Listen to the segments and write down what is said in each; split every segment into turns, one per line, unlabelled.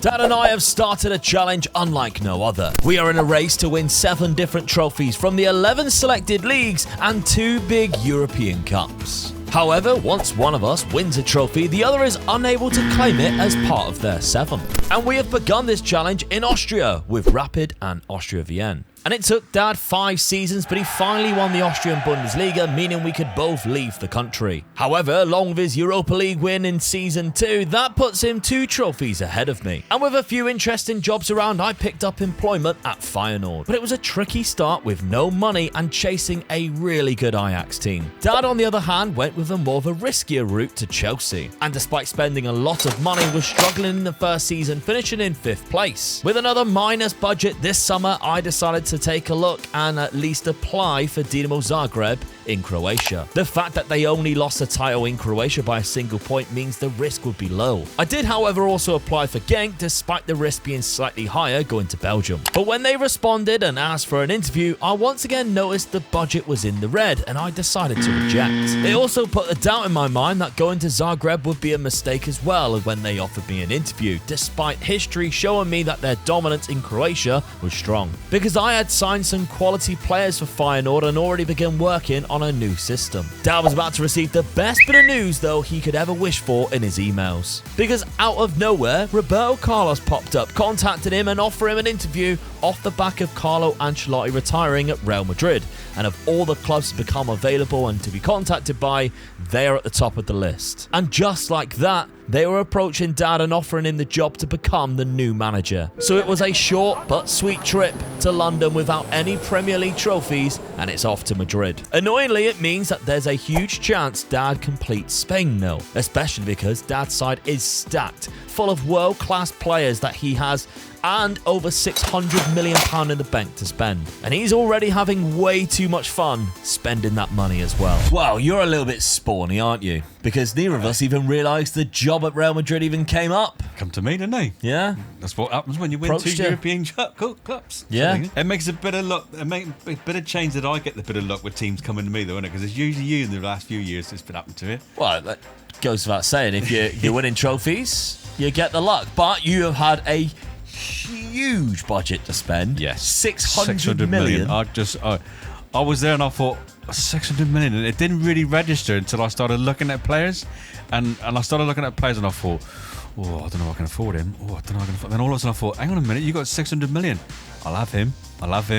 Dad and I have started a challenge unlike no other. We are in a race to win 7 different trophies from the 11 selected leagues and 2 big European Cups. However, once one of us wins a trophy, the other is unable to claim it as part of their 7. And we have begun this challenge in Austria with Rapid and Austria Wien. And it took Dad 5 seasons, but he finally won the Austrian Bundesliga, meaning we could both leave the country. However, along with his Europa League win in Season 2, that puts him 2 trophies ahead of me. And with a few interesting jobs around, I picked up employment at Feyenoord. But it was a tricky start with no money and chasing a really good Ajax team. Dad, on the other hand, went with a more of a riskier route to Chelsea. And despite spending a lot of money, was struggling in the first season, finishing in 5th place. With another minus budget this summer, I decided to take a look and at least apply for Dinamo Zagreb in Croatia. The fact that they only lost the title in Croatia by a single point means the risk would be low. I did, however, also apply for Genk, despite the risk being slightly higher going to Belgium. But when they responded and asked for an interview, I once again noticed the budget was in the red and I decided to reject. It also put a doubt in my mind that going to Zagreb would be a mistake as well when they offered me an interview, despite history showing me that their dominance in Croatia was strong. Because I had signed some quality players for Feyenoord and already began working on a new system. Dad was about to receive the best bit of news though he could ever wish for in his emails. Because out of nowhere, Roberto Carlos popped up, contacted him and offered him an interview off the back of Carlo Ancelotti retiring at Real Madrid. And of all the clubs to become available and to be contacted by, they are at the top of the list. And just like that, they were approaching Dad and offering him the job to become the new manager. So it was a short but sweet trip to London without any Premier League trophies, and it's off to Madrid. Annoyingly, it means that there's a huge chance Dad completes Spain though, especially because Dad's side is stacked, full of world-class players that he has and over £600 million in the bank to spend. And he's already having way too much fun spending that money as well. Well, you're a little bit spawny, aren't you? Because neither of us even realised the job at Real Madrid even came up.
Come to me, didn't they?
Yeah.
That's what happens when you win
Approached
2
you.
European clubs.
Yeah.
It makes a bit of luck. It makes a bit of change that I get the bit of luck with teams coming to me, though, isn't it? Because it's usually you in the last few years that's been happening to you.
Well, that goes without saying. If you're winning trophies, you get the luck. But you have had a huge budget to spend.
Yes.
600 million.
I was there and I thought, 600 million, and it didn't really register until I started looking at players, and I started looking at players and I thought, oh, I don't know if I can afford him. Oh, I don't know if I can afford him. Then all of a sudden I thought, hang on a minute, you got 600 million. I'll have him.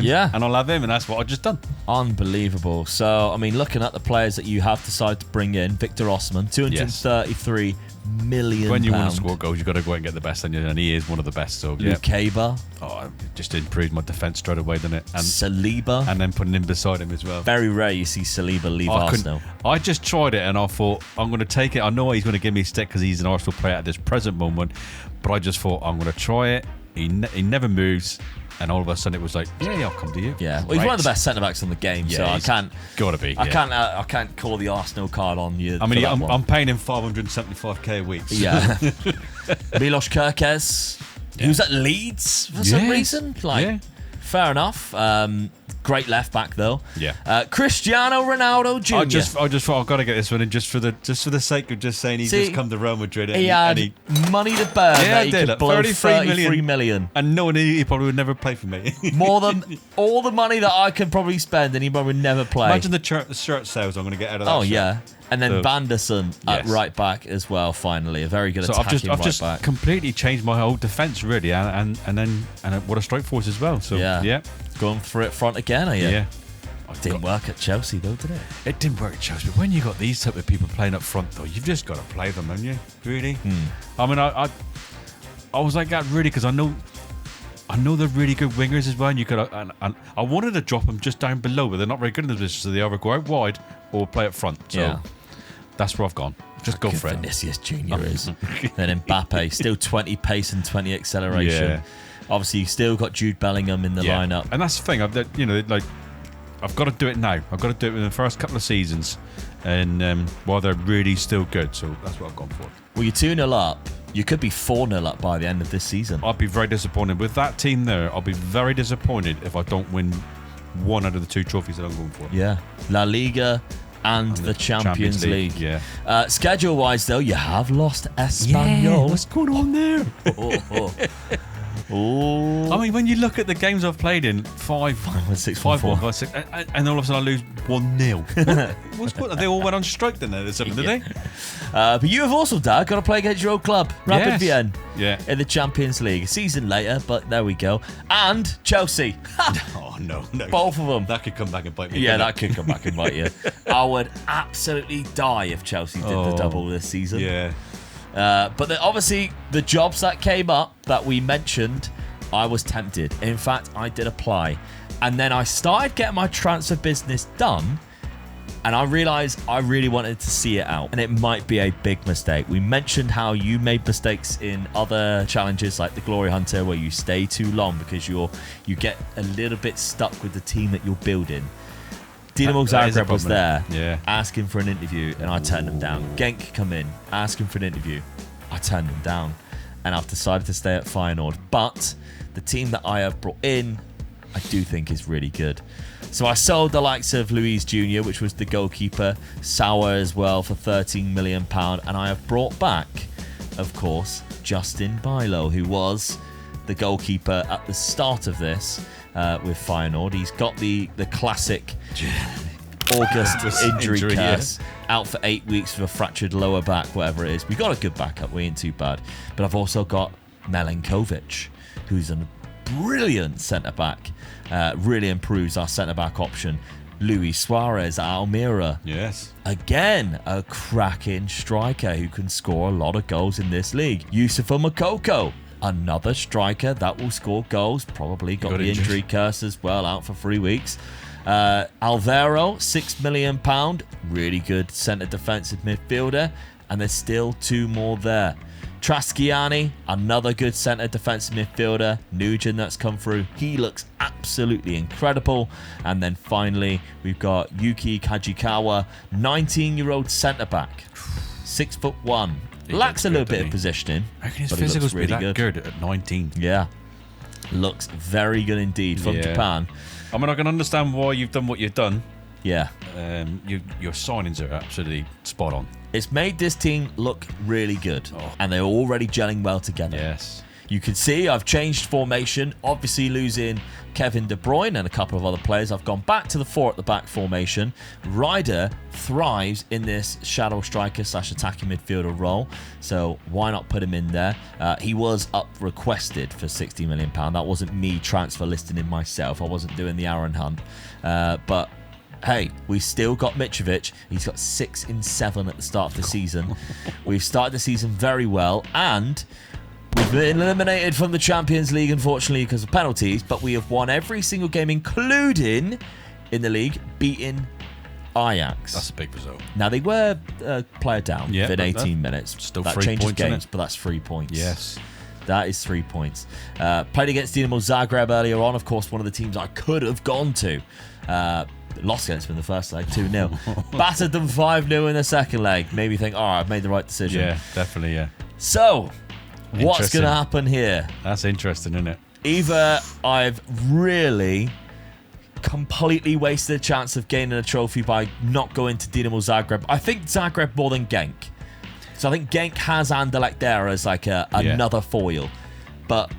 Yeah.
And I'll have him, and that's what I just done.
Unbelievable. So, I mean, looking at the players that you have decided to bring in, Victor Osman, 233 million.
When you want to score goals, you've got to go out and get the best, and he is one of the best. So, yeah.
Lukeba.
Oh, it just improved my defence straight away, didn't it? And
Saliba.
And then putting him beside him as well.
Very rare you see Saliba leave Arsenal.
I just tried it and I thought, I'm going to take it. I know he's going to give me a stick because he's an Arsenal player at this present moment, but I just thought, I'm going to try it. He never moves. And all of a sudden it was like, yeah, I'll come to you.
Yeah, well, he's one of the best centre-backs in the game, so I can't...
Gotta be,
I can't call the Arsenal card on you.
I mean, I'm paying him 575k a week. So.
Yeah. Milos Kerkez, he was at Leeds for some reason. Fair enough. Great left back though.
Yeah.
Cristiano Ronaldo Jr.
I just thought I've got to get this one in just for the sake of just saying he's just come to Real Madrid.
He had money to burn.
Yeah,
that he could blow 33 million.
And knowing he probably would never play for me.
More than all the money that I could probably spend, and he probably would never play.
Imagine the shirt sales I'm going to get out of that.
Oh yeah. And then Vanderson at right back as well. Finally, a very good attacking
I've
right
just
back.
Completely changed my whole defence really, and what a strike force as well. So yeah.
Going for it front again, are you?
Yeah.
Didn't work at Chelsea though, did it?
It didn't work at Chelsea. But when you got these type of people playing up front, though, you've just got to play them, haven't you? Really? I mean, I was like that really because I know they're really good wingers as well. And you could, and I wanted to drop them just down below, but they're not very good in the position, so they either go out wide or play up front. So that's where I've gone. Just go for it.
Vinicius Junior is. Then Mbappe, still 20 pace and 20 acceleration.
Yeah.
Obviously, you've still got Jude Bellingham in the lineup.
And that's the thing. I've got to do it now. I've got to do it in the first couple of seasons, and while they're really still good. So that's what I've gone for.
Well, you're 2-0 up. You could be 4-0 up by the end of this season.
I'd be very disappointed. With that team there, I'll be very disappointed if I don't win one out of the 2 trophies that I'm going for.
Yeah. La Liga and the Champions League.
Yeah.
Schedule-wise, though, you have lost Espanyol.
What's going on there?
Oh.
I mean, when you look at the games I've played in,
5-1-6,
5-1, 5-6, and all of a sudden I lose 1-0. What's going on? They all went on strike then, or something, did they?
But you have also, Dad, got to play against your old club, Rapid Vienna, in the Champions League. A season later, but there we go. And Chelsea.
Oh, no.
Both of them.
That could come back and bite me.
Yeah, that could come back and bite you. I would absolutely die if Chelsea did the double this season.
Yeah.
But obviously, the jobs that came up that we mentioned, I was tempted. In fact, I did apply. And then I started getting my transfer business done. And I realised I really wanted to see it out. And it might be a big mistake. We mentioned how you made mistakes in other challenges like the Glory Hunter, where you stay too long because you get a little bit stuck with the team that you're building. Dinamo Zagreb was there asking for an interview, and I turned them down. Genk come in asking for an interview. I turned them down. And I've decided to stay at Feyenoord. But the team that I have brought in, I do think is really good. So I sold the likes of Luis Jr., which was the goalkeeper, Sauer as well for £13 million. And I have brought back, of course, Justin Bilo, who was the goalkeeper at the start of this with Feyenoord. He's got the classic August injury curse, out for 8 weeks with a fractured lower back, whatever it is. We got a good backup, we ain't too bad. But I've also got Milenkovic, who's a brilliant centre-back, really improves our centre-back option. Luis Suarez at Almira.
Yes.
Again, a cracking striker who can score a lot of goals in this league. Youssoufa Moukoko, another striker that will score goals. Probably got the injury curse as well, out for 3 weeks. Alvaro, £6 million. Really good centre defensive midfielder. And there's still 2 more there. Traskiani, another good centre defensive midfielder. Nugent that's come through. He looks absolutely incredible. And then finally, we've got Yuki Kajikawa, 19-year-old centre-back. 6'1". Lacks a little bit of positioning.
I reckon his physical's
really
that good at 19.
Yeah. Looks very good indeed from Japan.
I mean, I can understand why you've done what you've done.
Yeah.
Your signings are absolutely spot on.
It's made this team look really good. And they're already gelling well together.
Yes.
You can see I've changed formation. Obviously losing Kevin De Bruyne and a couple of other players. I've gone back to the 4 at the back formation. Ryder thrives in this shadow striker / attacking midfielder role. So why not put him in there? He was requested for £60 million. That wasn't me transfer listing him myself. I wasn't doing the Aaron Hunt. But hey, we still got Mitrovic. He's got 6 in 7 at the start of the season. We've started the season very well, and we've been eliminated from the Champions League, unfortunately, because of penalties, but we have won every single game, including in the league, beating Ajax.
That's a big result.
Now, they were a player down within 18 minutes.
Still
that
3
changes
points,
games, but that's 3 points.
Yes.
That is 3 points. Played against Dinamo Zagreb earlier on, of course, one of the teams I could have gone to. Lost against them in the first leg, 2-0. Battered them 5-0 in the second leg. Made me think, all right, I've made the right decision.
Yeah, definitely, yeah.
So, what's going to happen here?
That's interesting, isn't it?
Either I've really completely wasted a chance of gaining a trophy by not going to Dinamo Zagreb. I think Zagreb more than Genk. So I think Genk has Anderlecht there as like another foil. But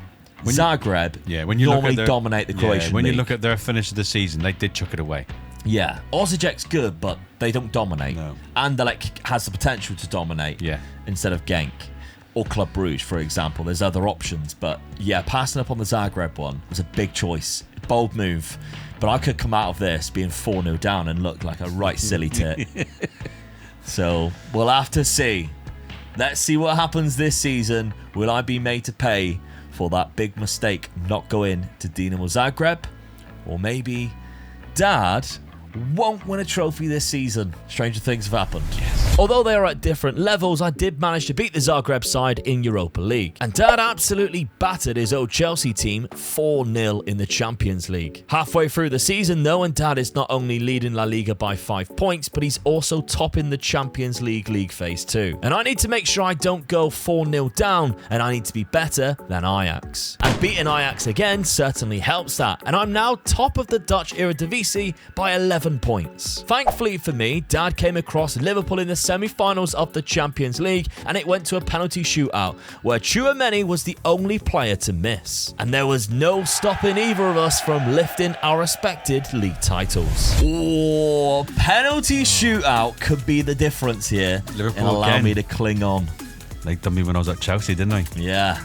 Zagreb normally dominate the Croatian
when
league.
You look at their finish of the season, they did chuck it away.
Yeah. Osijek's good, but they don't dominate.
No.
Anderlecht has the potential to dominate instead of Genk. Or Club Brugge, for example. There's other options. But yeah, passing up on the Zagreb one was a big choice. Bold move. But I could come out of this being 4-0 down and look like a right silly tit. So we'll have to see. Let's see what happens this season. Will I be made to pay for that big mistake not going to Dinamo Zagreb? Or maybe Dad won't win a trophy this season. Stranger things have happened.
Yes.
Although they are at different levels, I did manage to beat the Zagreb side in Europa League. And Dad absolutely battered his old Chelsea team 4-0 in the Champions League. Halfway through the season though, and Dad is not only leading La Liga by 5 points, but he's also topping the Champions League phase too. And I need to make sure I don't go 4-0 down, and I need to be better than Ajax. And beating Ajax again certainly helps that, and I'm now top of the Dutch Eredivisie by 11 points. Thankfully for me, Dad came across Liverpool in the semi-finals of the Champions League, and it went to a penalty shootout where Tchouaméni was the only player to miss. And there was no stopping either of us from lifting our respected league titles. Oh, penalty shootout could be the difference here
Liverpool
and allow
again.
me to cling on.
They done me when I was at Chelsea, didn't they?
Yeah.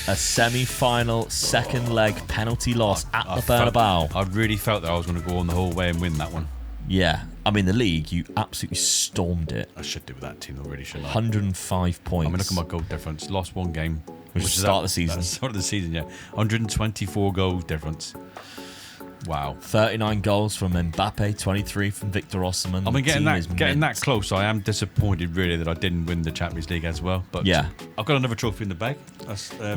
A semi-final second leg penalty loss at the Bernabeu.
I really felt that I was going to go on the whole way and win that one.
Yeah. I mean, the league, you absolutely stormed it.
I should do with that team already, shouldn't I?
105 points.
I mean, look at my goal difference. Lost one game.
Which is the start of the season.
That's the start of the season, yeah. 124 goal difference. Wow.
39 goals from Mbappe, 23 from Victor Osimhen.
I mean, getting that
mint.
close, I am disappointed really that I didn't win the Champions League as well. But
Yeah.
I've got another trophy in the bag.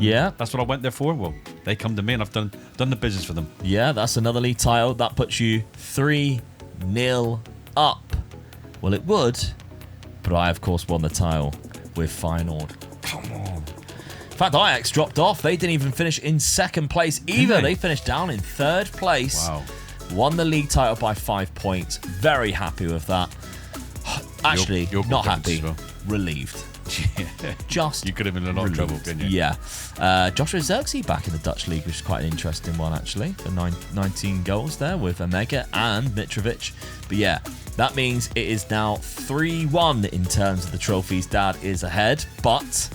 Yeah.
That's what I went there for. Well, they come to me and I've done the business for them.
Yeah, that's another league title. That puts you 3-0 up. Well, it would, but I, of course, won the title with Feyenoord. Come on. In fact, Ajax dropped off. They didn't even finish in second place either. They finished down in third place.
Wow.
Won the league title by 5 points. Very happy with that. Actually,
You're
not
good
happy.
as well.
Relieved.
Yeah.
Just
You could have been in a lot of trouble, couldn't you?
Yeah. Joshua Zirkzee back in the Dutch league, which is quite an interesting one, actually. The 19 goals there with Omega and Mitrovic. But yeah, that means it is now 3-1 in terms of the trophies. Dad is ahead, but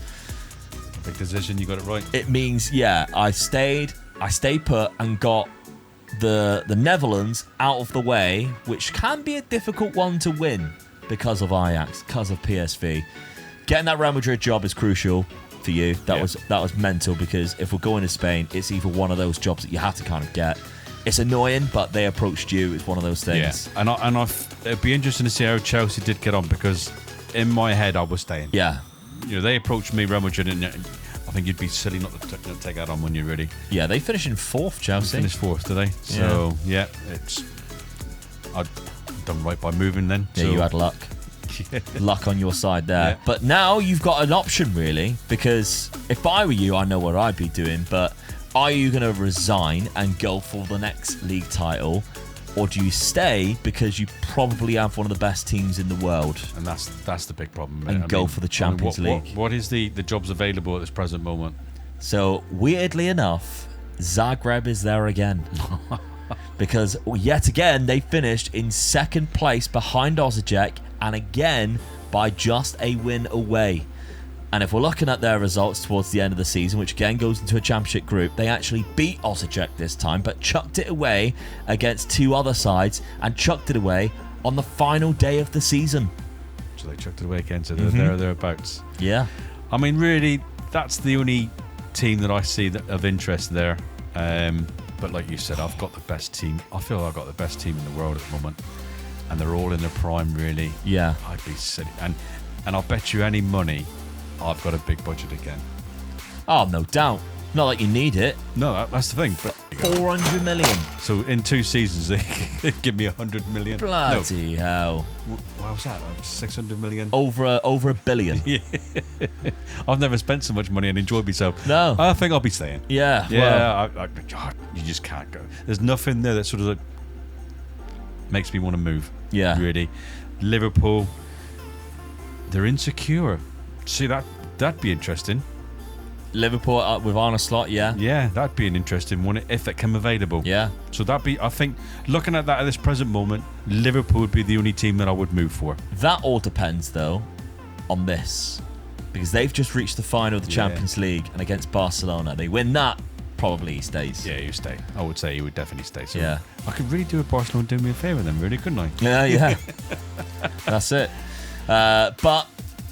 Big decision, you got it right.
it means, yeah, I stayed put and got the Netherlands out of the way, which can be a difficult one to win because of Ajax, because of PSV. Getting that Real Madrid job is crucial for you. That was mental, because if we're going to Spain, it's either one of those jobs that you have to kind of get. It's annoying, but they approached you. It's one of those things.
Yeah, it'd be interesting to see how Chelsea did get on, because in my head I was staying.
Yeah.
You know, they approached me, Real Madrid, and I think you'd be silly not to take that on when you're ready.
Yeah, they finished in 4th, Chelsea.
Finished 4th today. So yeah, I'd done right by moving then.
Yeah,
so.
you had luck. Luck on your side there.
Yeah.
But now you've got an option, really, because if I were you, I know what I'd be doing, but are you going to resign and go for the next league title, or do you stay because you probably have one of the best teams in the world?
And that's the big problem.
And go for the Champions League.
What is the jobs available at this present moment?
So, weirdly enough, Zagreb is there again. Because yet again, they finished in second place behind Osijek, and again by just a win away. And if we're looking at their results towards the end of the season, which again goes into a championship group, they actually beat Osijek this time, but chucked it away against 2 other sides, and chucked it away on the final day of the season.
So they chucked it away again, so they're thereabouts.
Yeah.
I mean, really, that's the only team that I see of interest there. But like you said, I've got the best team. I feel I've got the best team in the world at the moment, and they're all in their prime, really.
Yeah.
I'd be silly, and I'll bet you any money I've got a big budget again.
Oh, no doubt. Not like you need it.
No, that's the thing. But
400 million.
so in 2 seasons, they give me 100 million.
Bloody hell.
What was that? 600 million.
Over a billion.
Yeah. I've never spent so much money and enjoyed myself.
No.
I think I'll be staying.
Yeah.
Yeah. You just can't go. There's nothing there that sort of like makes me want to move.
Yeah.
Really. Liverpool, they're insecure. See, that'd be interesting.
Liverpool with Arne Slot, yeah.
Yeah, that'd be an interesting one if it came available.
Yeah.
So I think, looking at that at this present moment, Liverpool would be the only team that I would move for.
That all depends, though, on this. Because they've just reached the final of the Champions League, and against Barcelona. They win that, probably he stays.
Yeah, you stay. I would say he would definitely stay. So
Yeah.
I could really do a Barcelona doing me a favour then, really, couldn't I?
Yeah. That's it. But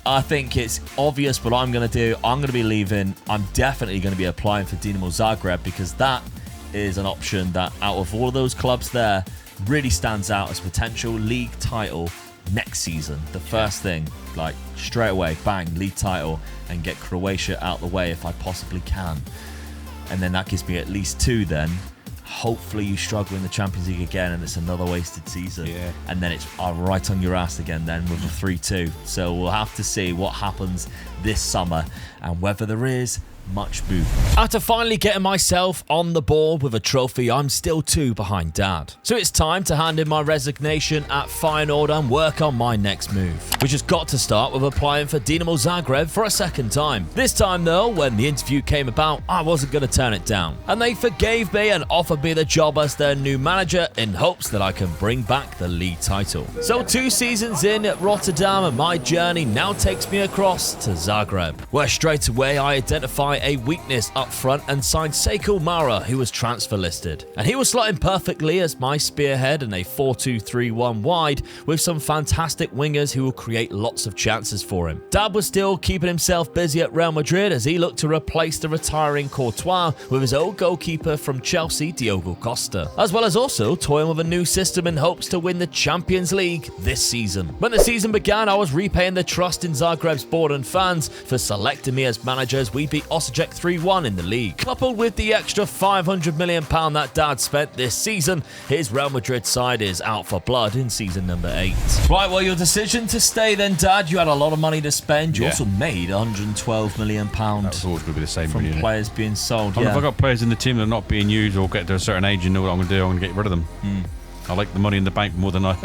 I think it's obvious what I'm going to do. I'm going to be leaving. I'm definitely going to be applying for Dinamo Zagreb, because that is an option that, out of all of those clubs there, really stands out as potential league title next season, the first thing, like straight away, bang, league title, and get Croatia out the way if I possibly can. And then that gives me at least 2 then. Hopefully you struggle in the Champions League again and it's another wasted season.
Yeah.
And then it's right on your ass again then with a 3-2. So we'll have to see what happens this summer and whether there is much movement. After finally getting myself on the board with a trophy, I'm still 2 behind Dad. So it's time to hand in my resignation at Feyenoord and work on my next move, which has got to start with applying for Dinamo Zagreb for a second time. This time though, when the interview came about, I wasn't going to turn it down. And they forgave me and offered me the job as their new manager in hopes that I can bring back the league title. So 2 seasons in at Rotterdam and my journey now takes me across to Zagreb, where straight away I identify a weakness up front and signed Sekou Mara, who was transfer listed. And he was slotting perfectly as my spearhead in a 4-2-3-1 wide with some fantastic wingers who will create lots of chances for him. Dad was still keeping himself busy at Real Madrid as he looked to replace the retiring Courtois with his old goalkeeper from Chelsea, Diogo Costa, as well as also toying with a new system in hopes to win the Champions League this season. When the season began, I was repaying the trust in Zagreb's board and fans for selecting me as manager as we beat Austria 3-1 in the league. Coupled with the extra £500 million that Dad spent this season, his Real Madrid side is out for blood in season number 8. Right, well, your decision to stay then, Dad, you had a lot of money to spend. You also made £112 million.
That was always going to be the same
from players being sold.
If I've got players in the team that are not being used or get to a certain age and know what I'm going to do, I'm going to get rid of them. I like the money in the bank more than I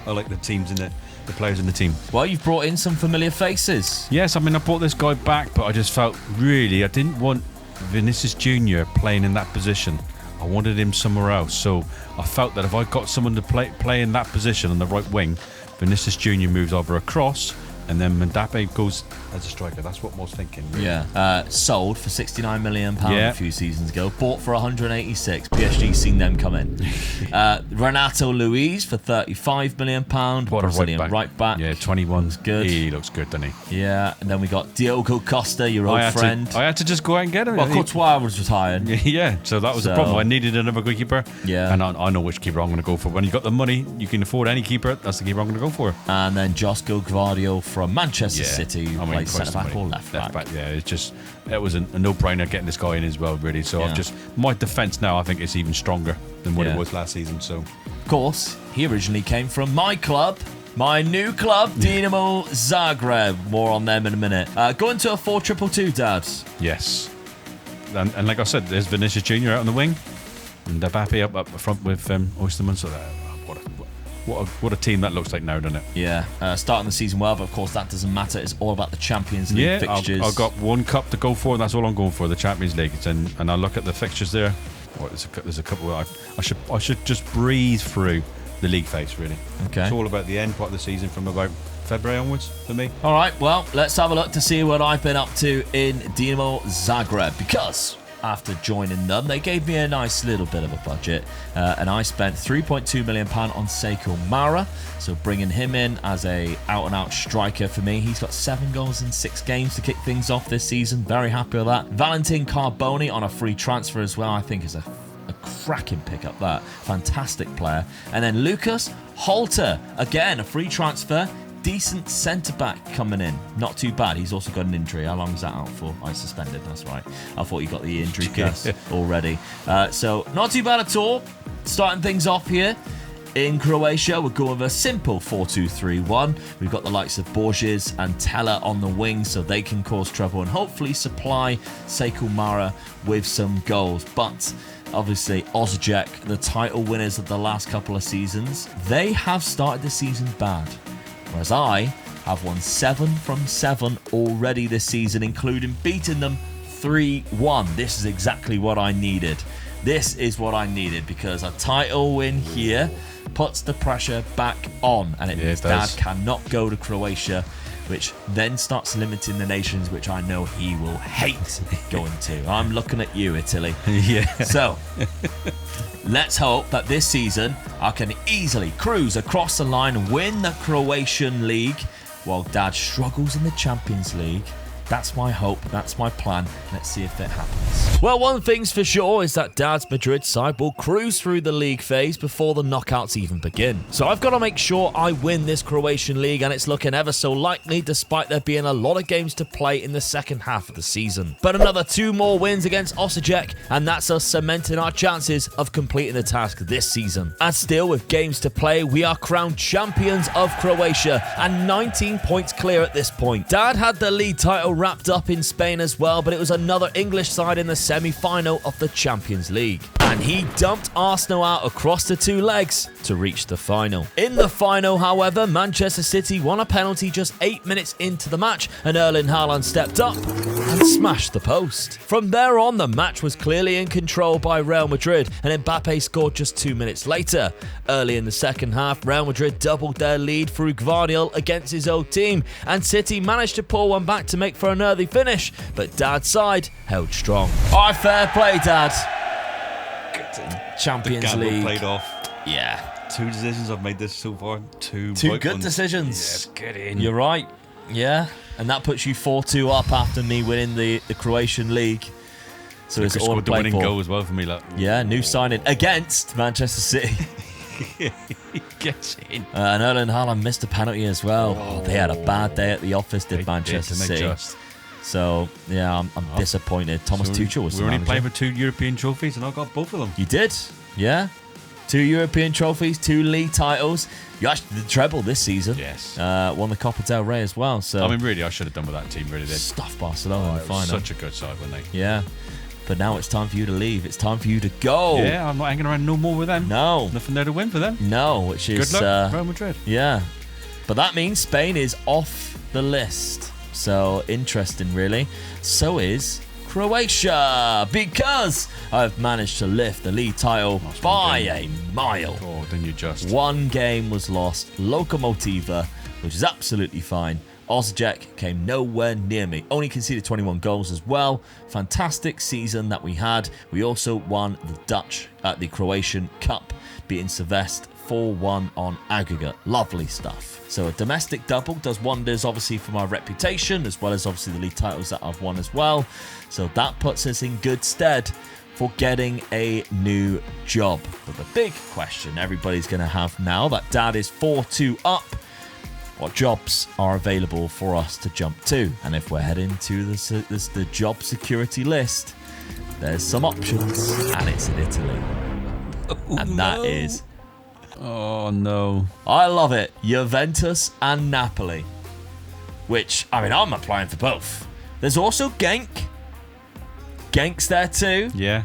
like the teams in the players in the team.
Well, you've brought in some familiar faces.
Yes, I mean, I brought this guy back, but I just felt really, I didn't want Vinicius Jr. playing in that position. I wanted him somewhere else. So I felt that if I got someone to play in that position on the right wing, Vinicius Jr. moves over across, and then Mbappe goes as a striker. That's what I was thinking. Really.
Yeah. Sold for £69 million a few seasons ago. Bought for 186. PSG seen them come in. Renato Luiz for £35 million. Brazilian right back.
Yeah, 21's
good.
He looks good, doesn't he?
Yeah. And then we got Diogo Costa, your old friend.
I had to just go out and get him.
Well, Courtois was retired.
Yeah, so that was the problem. I needed another goalkeeper.
Yeah.
And I know which keeper I'm going to go for. When you got the money, you can afford any keeper. That's the keeper I'm going to go for.
And then Josko Gvardiol from Manchester City, who plays centre-back or left back.
Yeah, it was a no-brainer getting this guy in as well, really. So my defence now, I think, is even stronger than what it was last season. So,
of course, he originally came from my club, my new club, Dinamo Zagreb. More on them in a minute. Going to a 4-2-2, Dad.
Yes, and like I said, there's Vinicius Jr. out on the wing, and Mbappe up front with Oysterman. So what a team that looks like now, doesn't it?
Yeah, starting the season well, but of course that doesn't matter. It's all about the Champions League fixtures.
I've got one cup to go for, and that's all I'm going for, the Champions League. And I look at the fixtures there. There's a couple. I should just breathe through the league phase, really.
Okay.
It's all about the end part of the season from about February onwards for me.
All right, well, let's have a look to see what I've been up to in Dinamo Zagreb, because after joining them, they gave me a nice little bit of a budget, and I spent £3.2 million on Sekou Mara, so bringing him in as a out-and-out striker for me. He's got 7 goals in 6 games to kick things off this season. Very happy with that. Valentin Carboni on a free transfer as well, I think is a cracking pickup, that. Fantastic player. And then Lucas Holter, again, a free transfer. Decent centre-back coming in. Not too bad. He's also got an injury. How long is that out for? I suspended, that's right. I thought you got the injury curse already. So, not too bad at all. Starting things off here in Croatia, we're going with a simple 4-2-3-1. We've got the likes of Borges and Teller on the wing, so they can cause trouble and hopefully supply Sekou Mara with some goals. But obviously, Osijek, the title winners of the last couple of seasons, they have started the season bad. Whereas I have won 7 from 7 already this season, including beating them 3-1. This is exactly what I needed. This is what I needed, because a title win here puts the pressure back on, and it means Dad cannot go to Croatia, which then starts limiting the nations, which I know he will hate going to. I'm looking at you, Italy.
Yeah.
So, let's hope that this season I can easily cruise across the line and win the Croatian League, while Dad struggles in the Champions League That's my hope. That's my plan. Let's see if it happens. Well, one thing's for sure is that Dad's Madrid side will cruise through the league phase before the knockouts even begin. So I've got to make sure I win this Croatian league, and it's looking ever so likely despite there being a lot of games to play in the second half of the season. But another 2 more wins against Osijek, and that's us cementing our chances of completing the task this season. And still, with games to play, we are crowned champions of Croatia and 19 points clear at this point. Dad had the league title wrapped up in Spain as well, but it was another English side in the semi-final of the Champions League. And he dumped Arsenal out across the 2 legs to reach the final. In the final, however, Manchester City won a penalty just 8 minutes into the match, and Erling Haaland stepped up and smashed the post. From there on, the match was clearly in control by Real Madrid, and Mbappe scored just 2 minutes later. Early in the second half, Real Madrid doubled their lead through Gvardiol against his old team, and City managed to pull one back to make for an early finish, but Dad's side held strong. All right, fair play, Dad. Champions
the
League.
Played off.
Yeah.
2 decisions I've made this so far. 2
good
ones.
decisions.
Yeah, get in.
You're right. Yeah. And that puts you 4-2 up after me winning the Croatian league. So it's all to
the
play
winning
for.
goal as well for me. Like,
Yeah, new signing against Manchester City.
he gets in.
And Erling Haaland missed a penalty as well. Oh, they had a bad day at the office, did Manchester City. So, yeah, I'm disappointed. Thomas Tuchel was the
We only
manager.
played for 2 European trophies, and I got both of them.
You did, yeah. 2 European trophies, 2 league titles. You actually did the treble this season.
Yes.
Won the Copa del Rey as well. So
I mean, really, I should have done with that team. Really did.
Stuffed Barcelona in the
It was
final.
such a good side, weren't they?
Yeah. But now it's time for you to leave. It's time for you to go.
Yeah, I'm not hanging around no more with them.
No.
Nothing there to win for them.
No, which is...
Good luck, Real Madrid.
Yeah. But that means Spain is off the list. So, interesting, really. So is Croatia, because I've managed to lift the league title by a mile.
Oh, then you just...
1 game was lost. Lokomotiva, which is absolutely fine. Osijek came nowhere near me. Only conceded 21 goals as well. Fantastic season that we had. We also won the Dutch at the Croatian Cup, beating Savest 4-1 on aggregate. Lovely stuff. So a domestic double does wonders, obviously, for my reputation, as well as obviously the league titles that I've won as well. So that puts us in good stead for getting a new job. But the big question everybody's going to have now that Dad is 4-2 up, what jobs are available for us to jump to? And if we're heading to the job security list, there's some options, and it's in Italy. And that is...
Oh, no.
I love it. Juventus and Napoli. Which, I mean, I'm applying for both. There's also Genk. Genk's there too.
Yeah.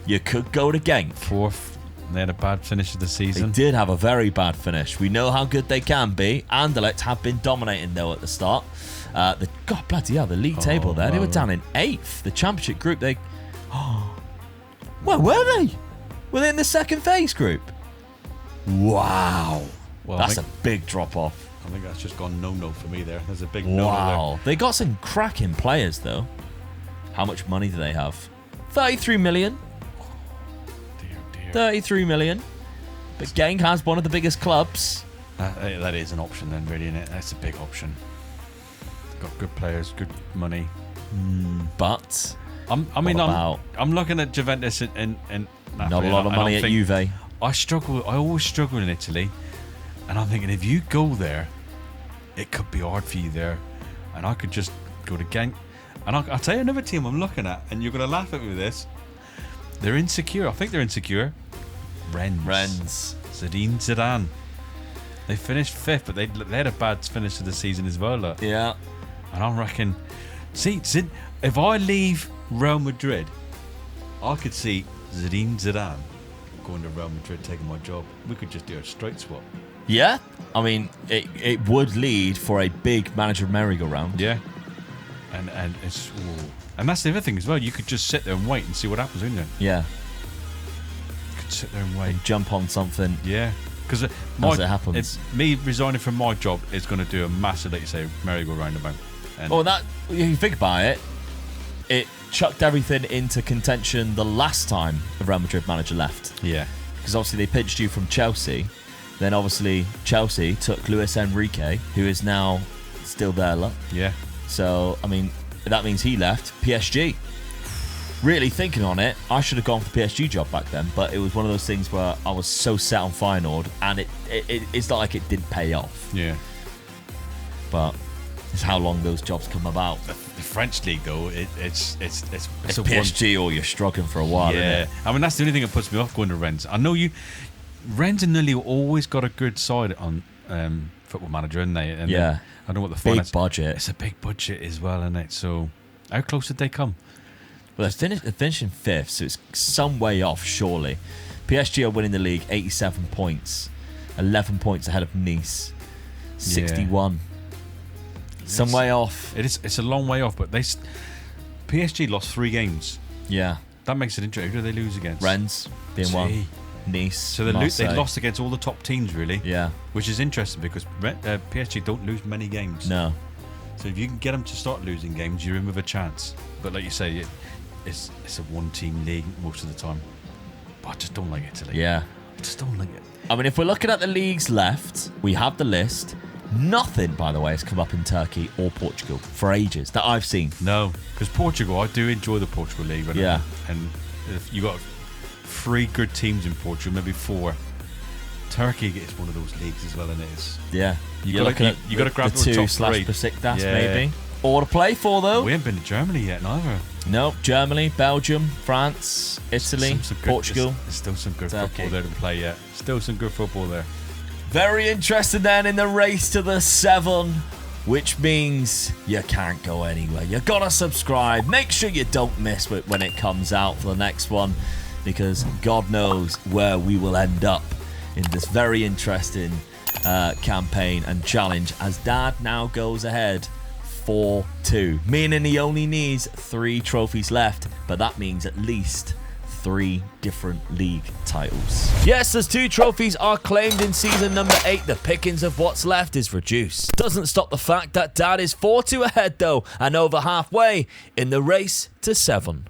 You could go to Genk.
4th. They had a bad finish of the
They
season.
did have a very bad finish. We know how good they can be. Anderlecht have been dominating, though, at the start. God, bloody hell, the league table there. They were down in 8th. The championship group, they... Where were they? Were they in the second phase group? Wow.
Well,
That's a big drop-off.
I think that's just gone no-no for me there. There's a big no-no
Wow. They got some cracking players, though. How much money do they have? 33 million.
there. Dear.
33 million. But Genk has one of the biggest clubs.
That is an option then, really, isn't it? That's a big option. Got good players, good money.
But
I'm looking at Juventus and
not
Napoli,
a lot of money at Juve.
I always struggle in Italy, and I'm thinking if you go there, it could be hard for you there, and I could just go to Genk. And I'll tell you another team I'm looking at, and you're going to laugh at me with this. They're insecure. I think they're insecure. Rennes. Zidane. They finished 5th, but they had a bad finish of the season as well. Look.
Yeah.
And I reckon, if I leave Real Madrid, I could see Zidane going to Real Madrid, taking my job. We could just do a straight swap.
Yeah. I mean, it would lead for a big manager merry-go-round.
Yeah. And it's and that's the other thing as well. You could just sit there and wait and see what happens, wouldn't you?
Yeah.
You could sit there and wait.
And jump on something.
Yeah. Because
As it happens.
Me resigning from my job is going to do a massive, like you say, merry-go-round about. And
Well, if you think about it, it chucked everything into contention the last time the Real Madrid manager left.
yeah.
Because obviously they pitched you from Chelsea. Then obviously Chelsea took Luis Enrique, who is now still there. Look.
Yeah.
So, I mean, that means he left PSG. Really thinking on it, I should have gone for the PSG job back then, but it was one of those things where I was so set on Feyenoord, and it's not like it didn't pay off.
Yeah.
But it's how long those jobs come about.
The French league, though, it's a
PSG, or you're struggling for a while.
Yeah.
Isn't it?
I mean, that's the only thing that puts me off going to Rennes. I know Rennes and nearly always got a good side on Football Manager, haven't they? And
yeah.
I don't know what the
big budget.
It's a big budget as well, isn't it? So, how close did they come?
Well, they're finishing 5th, so it's some way off, surely. PSG are winning the league, 87 points. 11 points ahead of Nice. 61. Some way off.
It's a long way off, but PSG lost 3 games.
Yeah.
That makes it interesting. Who do they lose against?
Rennes being one. Nice.
So they lost against all the top teams, really.
Yeah.
Which is interesting because PSG don't lose many games.
No.
So if you can get them to start losing games, you're in with a chance. But like you say, it's a one-team league most of the time. But I just don't like Italy.
Yeah.
I just don't like it.
I mean, if we're looking at the leagues left, we have the list. Nothing, by the way, has come up in Turkey or Portugal for ages that I've seen.
No, because Portugal, I do enjoy the Portugal league.
Yeah.
And if you got 3 good teams in Portugal, maybe 4. Turkey is one of those leagues as well, and it is.
Yeah.
You got to grab
the 2
top
/
3.
Besiktas, maybe. Or to play for, though.
We haven't been to Germany yet, neither.
No, Germany, Belgium, France, Italy, Portugal.
There's still some good football there to play yet. Still some good football there.
Very interested then in the race to the 7, which means you can't go anywhere. You gotta subscribe. Make sure you don't miss it when it comes out for the next one, because God knows where we will end up in this very interesting campaign and challenge, as Dad now goes ahead 4-2, meaning he only needs 3 trophies left, but that means at least 3 different league titles. Yes, as 2 trophies are claimed in season number 8, the pickings of what's left is reduced. Doesn't stop the fact that Dad is 4-2 ahead though, and over halfway in the race to 7.